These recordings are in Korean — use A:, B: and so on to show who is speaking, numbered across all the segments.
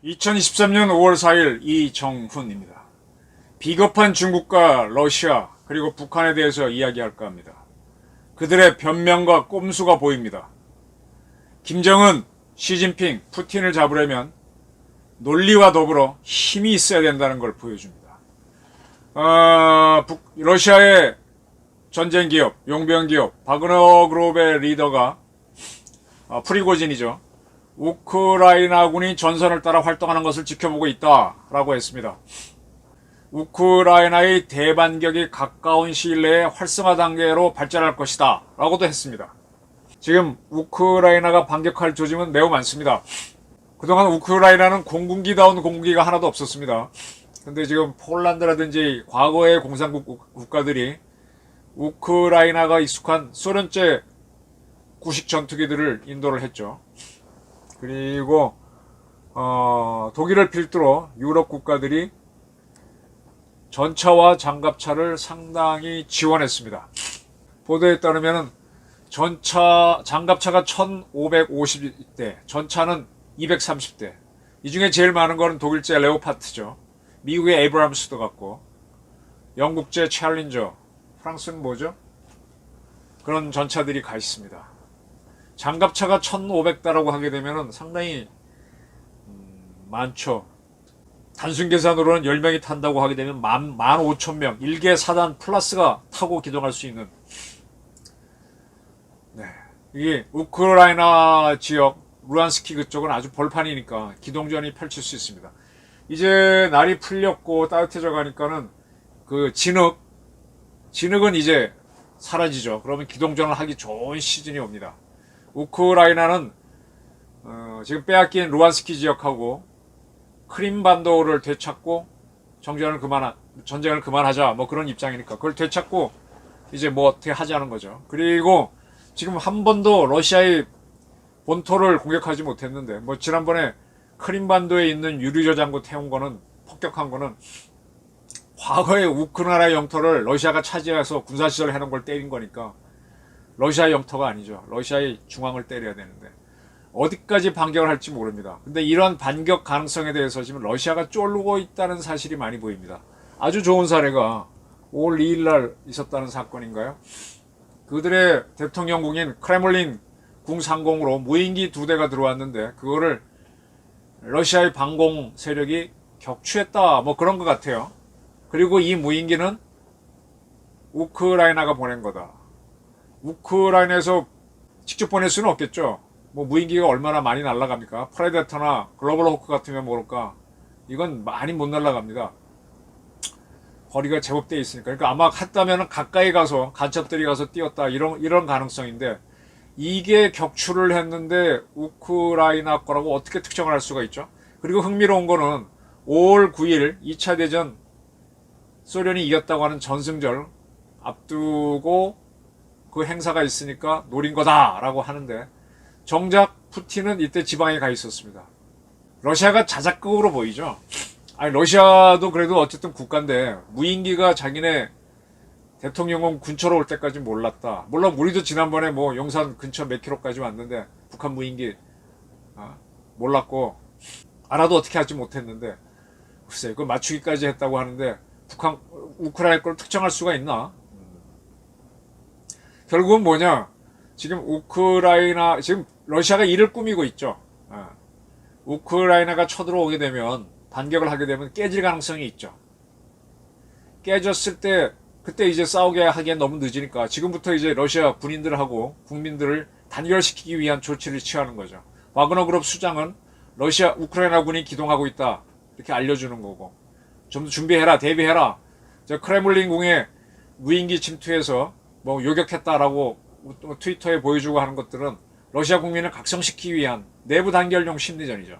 A: 2023년 5월 4일 이정훈입니다. 비겁한 중국과 러시아 그리고 북한에 대해서 이야기할까 합니다. 그들의 변명과 꼼수가 보입니다. 김정은, 시진핑, 푸틴을 잡으려면 논리와 더불어 힘이 있어야 된다는 걸 보여줍니다. 러시아의 전쟁 기업, 용병 기업, 바그너 그룹의 리더가 프리고진이죠. 우크라이나군이 전선을 따라 활동하는 것을 지켜보고 있다라고 했습니다. 우크라이나의 대반격이 가까운 시일 내에 활성화 단계로 발전할 것이다 라고도 했습니다. 지금 우크라이나가 반격할 조짐은 매우 많습니다. 그동안 우크라이나는 공군기다운 공군기가 하나도 없었습니다. 근데 지금 폴란드라든지 과거의 공산국 국가들이 우크라이나가 익숙한 소련제 구식 전투기들을 인도를 했죠. 그리고 독일을 필두로 유럽 국가들이 전차와 장갑차를 상당히 지원했습니다. 보도에 따르면 장갑차가 1550대, 전차는 230대. 이 중에 제일 많은 거는 독일제 레오파트죠. 미국의 에이브람스도 같고, 영국제 챌린저, 프랑스는 뭐죠? 그런 전차들이 가 있습니다. 장갑차가 1500대라고 하게 되면 상당히 많죠. 단순 계산으로는 10명이 탄다고 하게 되면 15,000명, 1개 사단 플러스가 타고 기동할 수 있는, 이게 우크라이나 지역 루안스키 그쪽은 아주 벌판이니까 기동전이 펼칠 수 있습니다. 이제 날이 풀렸고 따뜻해져 가니까는 그 진흙은 이제 사라지죠. 그러면 기동전을 하기 좋은 시즌이 옵니다. 우크라이나는 지금 빼앗긴 루안스키 지역하고 크림반도를 되찾고 전쟁을 그만하자 뭐 그런 입장이니까 그걸 되찾고 이제 뭐 어떻게 하자는 거죠. 그리고 지금 한 번도 러시아의 본토를 공격하지 못했는데 뭐 지난번에 크림반도에 있는 유리저장고 태운 거는 폭격한 거는 과거의 우크라이나 영토를 러시아가 차지해서 군사시설 해놓은 걸 때린 거니까 러시아의 영토가 아니죠. 러시아의 중앙을 때려야 되는데 어디까지 반격을 할지 모릅니다. 근데 이런 반격 가능성에 대해서 지금 러시아가 쫄르고 있다는 사실이 많이 보입니다. 아주 좋은 사례가 5월 2일 날 있었다는 사건인가요? 그들의 대통령궁인 크레물린 궁상공으로 무인기 2대가 들어왔는데 그거를 러시아의 방공 세력이 격추했다 뭐 그런 것 같아요. 그리고 이 무인기는 우크라이나가 보낸 거다. 우크라이나에서 직접 보낼 수는 없겠죠. 뭐 무인기가 얼마나 많이 날아갑니까? 프레데터나 글로벌 호크 같으면 모를까. 이건 많이 못 날아갑니다. 거리가 제법 돼 있으니까. 그러니까 아마 했다면 가까이 가서 간첩들이 가서 띄웠다 이런 가능성인데 이게 격추를 했는데 우크라이나 거라고 어떻게 특정을 할 수가 있죠? 그리고 흥미로운 거는 5월 9일 2차 대전 소련이 이겼다고 하는 전승절 앞두고 그 행사가 있으니까 노린 거다라고 하는데 정작 푸틴은 이때 지방에 가 있었습니다. 러시아가 자작극으로 보이죠. 아니 러시아도 그래도 어쨌든 국가인데 무인기가 자기네 대통령은 근처로 올 때까지 몰랐다. 물론 우리도 지난번에 뭐 용산 근처 몇 킬로까지 왔는데 북한 무인기 몰랐고 알아도 어떻게 하지 못했는데 글쎄 그 맞추기까지 했다고 하는데 우크라이나 걸 특정할 수가 있나? 결국은 뭐냐? 지금 지금 러시아가 이를 꾸미고 있죠. 우크라이나가 쳐들어오게 되면 반격을 하게 되면 깨질 가능성이 있죠. 깨졌을 때 그때 이제 싸우게 하기엔 너무 늦으니까 지금부터 이제 러시아 군인들하고 국민들을 단결시키기 위한 조치를 취하는 거죠. 와그너 그룹 수장은 우크라이나군이 기동하고 있다 이렇게 알려주는 거고 좀 더 준비해라 대비해라. 저 크레물린궁에 무인기 침투해서 뭐 요격했다라고 트위터에 보여주고 하는 것들은 러시아 국민을 각성시키기 위한 내부 단결용 심리전이죠.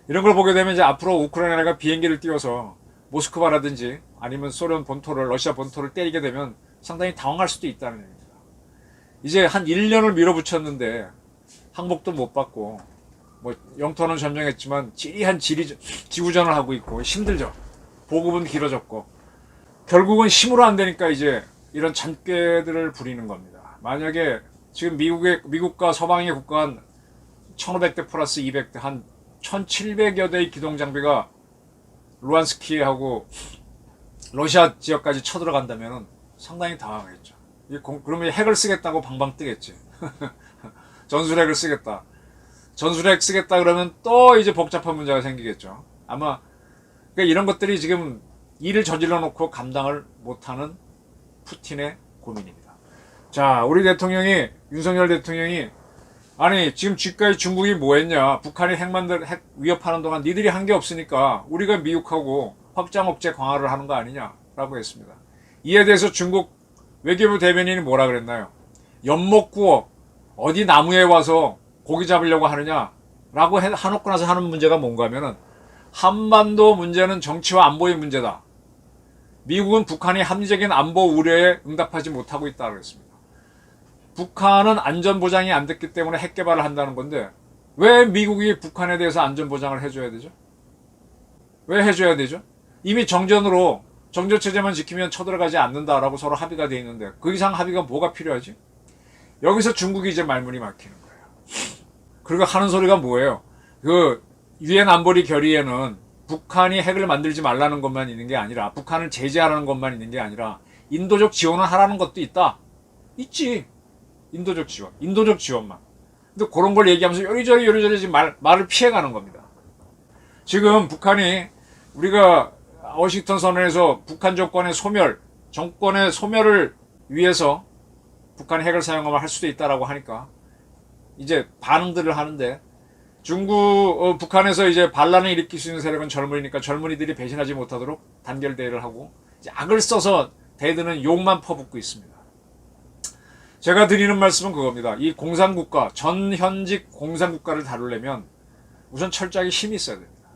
A: 이런 걸 보게 되면 이제 앞으로 우크라이나가 비행기를 띄워서 모스크바라든지 아니면 소련 본토를 러시아 본토를 때리게 되면 상당히 당황할 수도 있다는 얘기입니다. 이제 한 1년을 밀어붙였는데 항복도 못 받고 뭐 영토는 점령했지만 지리한 지구전을 하고 있고 힘들죠. 보급은 길어졌고 결국은 힘으로 안 되니까 이제 이런 잔꾀들을 부리는 겁니다. 만약에 지금 미국과 서방의 국가한 1500대 플러스 200대 한 1700여 대의 기동 장비가 루안스키하고 러시아 지역까지 쳐들어간다면 상당히 당황했죠. 그러면 핵을 쓰겠다고 방방 뜨겠지. 전술핵을 쓰겠다. 전술핵 쓰겠다 그러면 또 이제 복잡한 문제가 생기겠죠. 아마 그러니까 이런 것들이 지금 일을 저질러 놓고 감당을 못하는 푸틴의 고민입니다. 자, 우리 대통령이 윤석열 대통령이 아니 지금 지금까지 중국이 뭐 했냐, 북한이 핵 위협하는 동안 니들이 한 게 없으니까 우리가 미국하고 확장 억제 강화를 하는 거 아니냐라고 했습니다. 이에 대해서 중국 외교부 대변인이 뭐라 그랬나요? 엿먹고 어디 나무에 와서 고기 잡으려고 하느냐라고 해놓고 나서 하는 문제가 뭔가 하면은 한반도 문제는 정치와 안보의 문제다. 미국은 북한이 합리적인 안보 우려에 응답하지 못하고 있다고 그랬습니다. 북한은 안전보장이 안 됐기 때문에 핵 개발을 한다는 건데 왜 미국이 북한에 대해서 안전보장을 해줘야 되죠? 왜 해줘야 되죠? 이미 정전체제만 지키면 쳐들어가지 않는다라고 서로 합의가 돼 있는데 그 이상 합의가 뭐가 필요하지? 여기서 중국이 이제 말문이 막히는 거예요. 그리고 하는 소리가 뭐예요? 그 유엔 안보리 결의에는 북한이 핵을 만들지 말라는 것만 있는 게 아니라 북한을 제재하라는 것만 있는 게 아니라 인도적 지원을 하라는 것도 있다. 있지. 인도적 지원만. 근데 그런 걸 얘기하면서 요리저리 지금 말을 피해가는 겁니다. 지금 북한이 우리가 워싱턴 선언에서 북한 정권의 소멸을 위해서 북한이 핵을 사용하면 할 수도 있다라고 하니까 이제 반응들을 하는데 북한에서 이제 반란을 일으킬 수 있는 세력은 젊은이니까 젊은이들이 배신하지 못하도록 단결 대회를 하고 이제 악을 써서 대드는 욕만 퍼붓고 있습니다. 제가 드리는 말씀은 그겁니다. 이 공산국가, 전현직 공산국가를 다루려면 우선 철저하게 힘이 있어야 됩니다.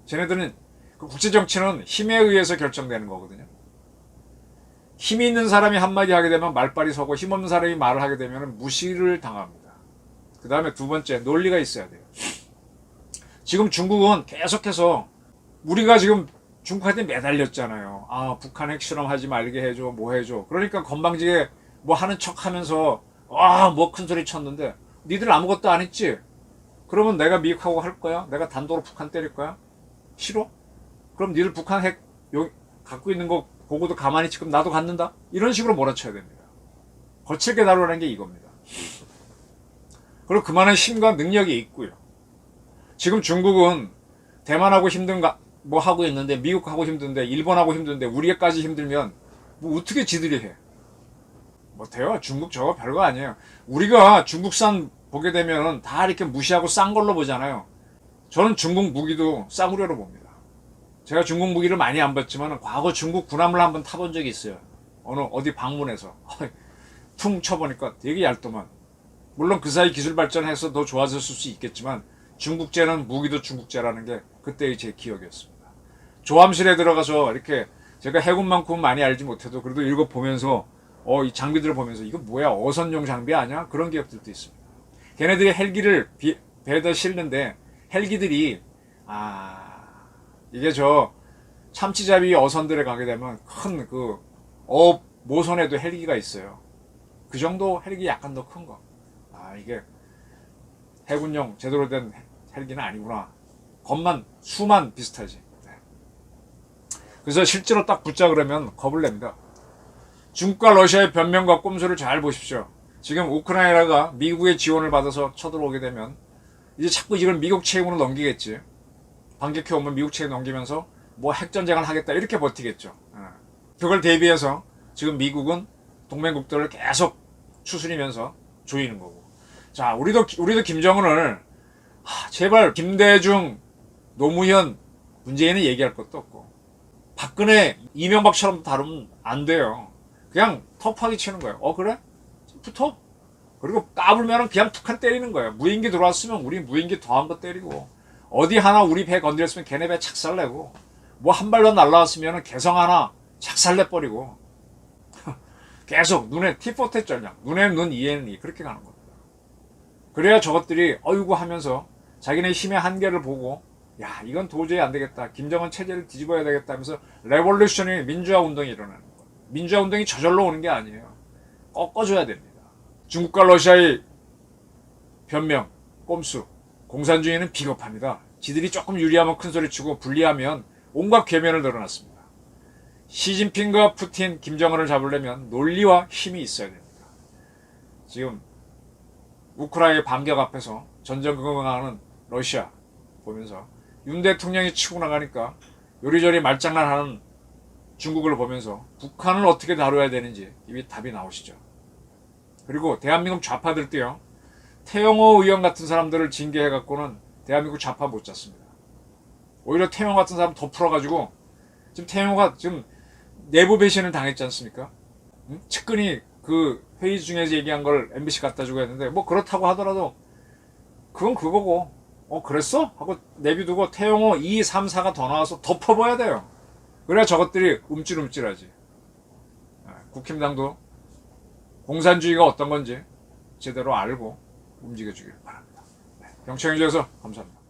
A: 쟤네들은 그 국제정치는 힘에 의해서 결정되는 거거든요. 힘이 있는 사람이 한마디 하게 되면 말빨이 서고 힘없는 사람이 말을 하게 되면 무시를 당합니다. 그 다음에 두 번째, 논리가 있어야 돼요. 지금 중국은 계속해서 우리가 지금 중국한테 매달렸잖아요. 아, 북한 핵실험 하지 말게 해줘, 뭐 해줘. 그러니까 건방지게 뭐 하는 척 하면서 뭐 큰 소리 쳤는데 니들 아무것도 안 했지? 그러면 내가 미국하고 할 거야? 내가 단도로 북한 때릴 거야? 싫어? 그럼 니들 북한 핵 갖고 있는 거 보고도 가만히 지금 나도 갖는다? 이런 식으로 몰아쳐야 됩니다. 거칠게 다루라는 게 이겁니다. 그리고 그만한 힘과 능력이 있고요. 지금 중국은 대만하고 뭐 하고 있는데 미국하고 힘든데 일본하고 힘든데 우리까지 힘들면 뭐 어떻게 지들이 해? 못해요. 중국 저거 별거 아니에요. 우리가 중국산 보게 되면 다 이렇게 무시하고 싼 걸로 보잖아요. 저는 중국 무기도 싸구려로 봅니다. 제가 중국 무기를 많이 안 봤지만 과거 중국 군함을 한번 타본 적이 있어요. 어디 방문해서 퉁 쳐보니까 되게 얇더만. 물론 그 사이 기술 발전해서 더 좋아졌을 수 있겠지만 중국제는 무기도 중국제라는 게 그때의 제 기억이었습니다. 조함실에 들어가서 이렇게 제가 해군만큼은 많이 알지 못해도 그래도 읽어보면서 이 장비들을 보면서 이거 뭐야, 어선용 장비 아니야? 그런 기업들도 있습니다. 걔네들이 헬기를 배에다 실는데 헬기들이 이게 저 참치잡이 어선들에 가게 되면 큰 그 모선에도 헬기가 있어요. 그 정도 헬기 약간 더 큰 거. 이게 해군용 제대로 된 헬기는 아니구나. 수만 비슷하지. 네. 그래서 실제로 딱 붙자 그러면 겁을 냅니다. 중국과 러시아의 변명과 꼼수를 잘 보십시오. 지금 우크라이나가 미국의 지원을 받아서 쳐들어오게 되면 이제 자꾸 이걸 미국 책임으로 넘기겠지. 반격해오면 미국 책임 넘기면서 뭐 핵전쟁을 하겠다 이렇게 버티겠죠. 그걸 대비해서 지금 미국은 동맹국들을 계속 추스리면서 조이는 거고. 자, 우리도 김정은을 제발 김대중, 노무현, 문재인은 얘기할 것도 없고 박근혜, 이명박처럼 다루면 안 돼요. 그냥 터프하게 치는 거예요. 그래? 붙어? 그리고 까불면 그냥 툭한 때리는 거예요. 무인기 들어왔으면 우리 무인기 더한 거 때리고 어디 하나 우리 배 건드렸으면 걔네 배 착살내고 뭐 한 발로 날라왔으면 개성 하나 착살내버리고 계속 눈에 tit-for-tat 전략, 눈에 눈 이에는 이 그렇게 가는 겁니다. 그래야 저것들이 어이구 하면서 자기네 힘의 한계를 보고 야, 이건 도저히 안 되겠다. 김정은 체제를 뒤집어야 되겠다 하면서 레볼루션이 민주화 운동이 일어나는 거예요. 민주화 운동이 저절로 오는 게 아니에요. 꺾어줘야 됩니다. 중국과 러시아의 변명, 꼼수, 공산주의는 비겁합니다. 지들이 조금 유리하면 큰소리치고 불리하면 온갖 괴면을 늘어놨습니다. 시진핑과 푸틴, 김정은을 잡으려면 논리와 힘이 있어야 됩니다. 지금 우크라이나의 반격 앞에서 전전긍긍하는 러시아 보면서 윤 대통령이 치고 나가니까 요리조리 말장난하는 중국을 보면서 북한을 어떻게 다뤄야 되는지 이미 답이 나오시죠. 그리고 대한민국 좌파들도요, 태영호 의원 같은 사람들을 징계해갖고는 대한민국 좌파 못 잡습니다. 오히려 태영호 같은 사람 더 풀어가지고 지금 태영호가 지금 내부 배신을 당했지 않습니까? 응? 측근이 그 회의 중에서 얘기한 걸 MBC 갖다 주고 했는데 뭐 그렇다고 하더라도 그건 그거고 그랬어? 하고 내비두고 태영호 2, 3, 4가 더 나와서 덮어봐야 돼요. 그래야 저것들이 움찔움찔하지. 국힘당도 공산주의가 어떤 건지 제대로 알고 움직여주길 바랍니다. 경청해주셔서 감사합니다.